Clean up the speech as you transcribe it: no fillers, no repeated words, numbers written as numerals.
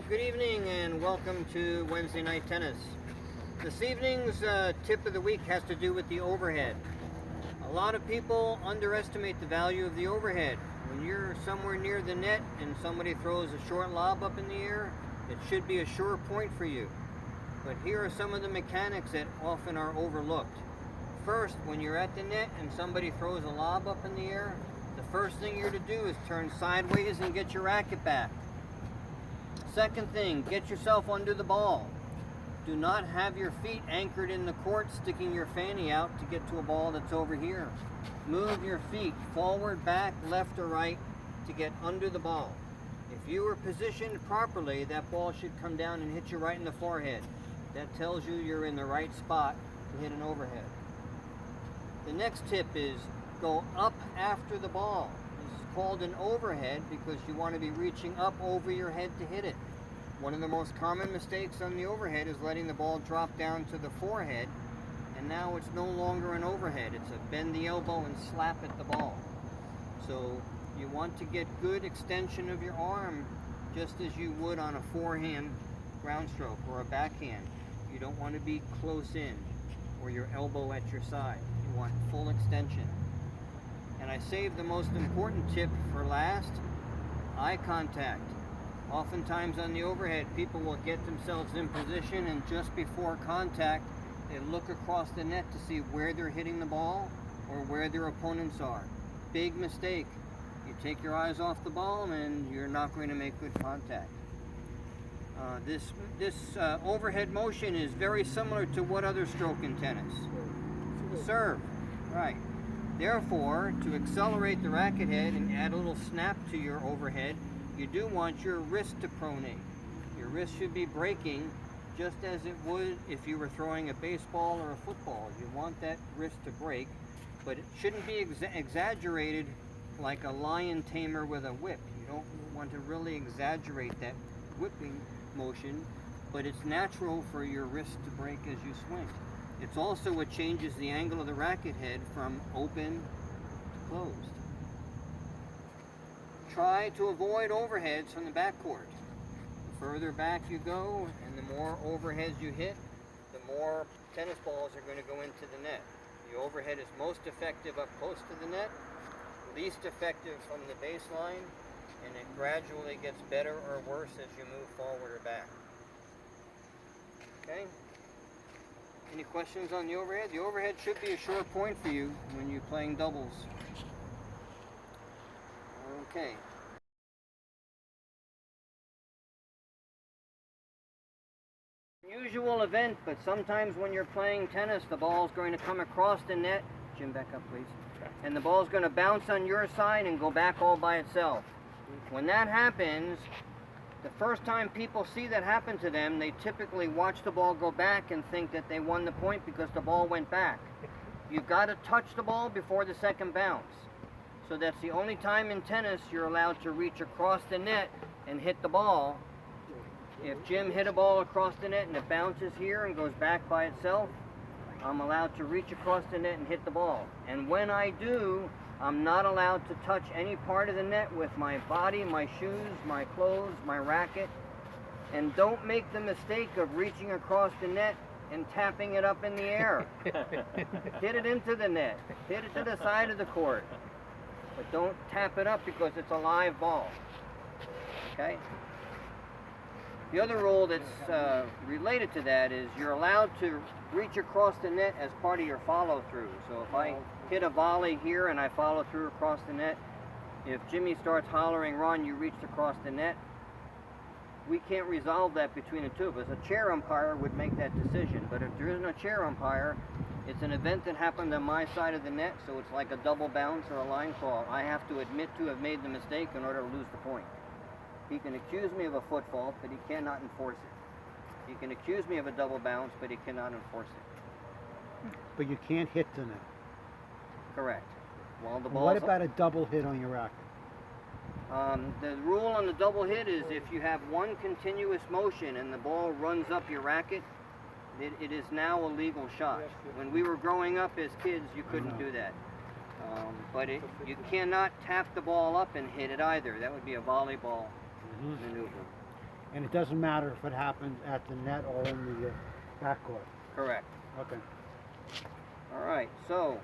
Well, good evening and welcome to Wednesday Night Tennis. This evening's tip of the week has to do with the overhead. A lot of people underestimate the value of the overhead. When you're somewhere near the net and somebody throws a short lob up in the air, it should be a sure point for you. But here are some of the mechanics that often are overlooked. First, when you're at the net and somebody throws a lob up in the air, the first thing you're to do is turn sideways and get your racket back. Second thing, get yourself under the ball. Do not have your feet anchored in the court, sticking your fanny out to get to a ball that's over here. Move your feet forward, back, left, or right to get under the ball. If you are positioned properly, that ball should come down and hit you right in the forehead. That tells you you're in the right spot to hit an overhead. The next tip is go up after the ball. This is called an overhead because you want to be reaching up over your head to hit it. One of the most common mistakes on the overhead is letting the ball drop down to the forehead, and now it's no longer an overhead. It's a bend the elbow and slap at the ball. So you want to get good extension of your arm just as you would on a forehand ground stroke or a backhand. You don't want to be close in or your elbow at your side. You want full extension. And I saved the most important tip for last, eye contact. Oftentimes on the overhead, people will get themselves in position and just before contact, they look across the net to see where they're hitting the ball or where their opponents are. Big mistake. You take your eyes off the ball and you're not going to make good contact. This overhead motion is very similar to what other stroke in tennis? Serve, right. Therefore, to accelerate the racket head and add a little snap to your overhead, you do want your wrist to pronate. Your wrist should be breaking just as it would if you were throwing a baseball or a football. You want that wrist to break, but it shouldn't be exaggerated like a lion tamer with a whip. You don't want to really exaggerate that whipping motion, but it's natural for your wrist to break as you swing. It's also what changes the angle of the racket head from open to closed. Try to avoid overheads from the backcourt. The further back you go and the more overheads you hit, the more tennis balls are going to go into the net. The overhead is most effective up close to the net, least effective from the baseline, and it gradually gets better or worse as you move forward or back. Okay? Any questions on the overhead? The overhead should be a sure point for you when you're playing doubles. Okay. Unusual event, but sometimes when you're playing tennis, the ball's going to come across the net. Jim, back up, please. And the ball's going to bounce on your side and go back all by itself. When that happens, the first time people see that happen to them, they typically watch the ball go back and think that they won the point because the ball went back. You've got to touch the ball before the second bounce. So that's the only time in tennis you're allowed to reach across the net and hit the ball. If Jim hit a ball across the net and it bounces here and goes back by itself, I'm allowed to reach across the net and hit the ball. And when I do, I'm not allowed to touch any part of the net with my body, my shoes, my clothes, my racket. And don't make the mistake of reaching across the net and tapping it up in the air. Hit it into the net. Hit it to the side of the court. But don't tap it up because it's a live ball. Okay? The other rule that's related to that is you're allowed to reach across the net as part of your follow-through. So if I hit a volley here and I follow through across the net, if Jimmy starts hollering, "Ron, you reached across the net," we can't resolve that between the two of us. A chair umpire would make that decision, but if there isn't a chair umpire, it's an event that happened on my side of the net, so it's like a double bounce or a line call. I have to admit to have made the mistake in order to lose the point. He can accuse me of a foot fault, but he cannot enforce it. He can accuse me of a double bounce, but he cannot enforce it. But you can't hit the net. Correct. Well, the ball. What about a double hit on your racket? The rule on the double hit is if you have one continuous motion and the ball runs up your racket, it is now a legal shot. When we were growing up as kids, you couldn't do that. But you cannot tap the ball up and hit it either. That would be a volleyball maneuver. And it doesn't matter if it happens at the net or in the backcourt. Correct. Okay. All right, so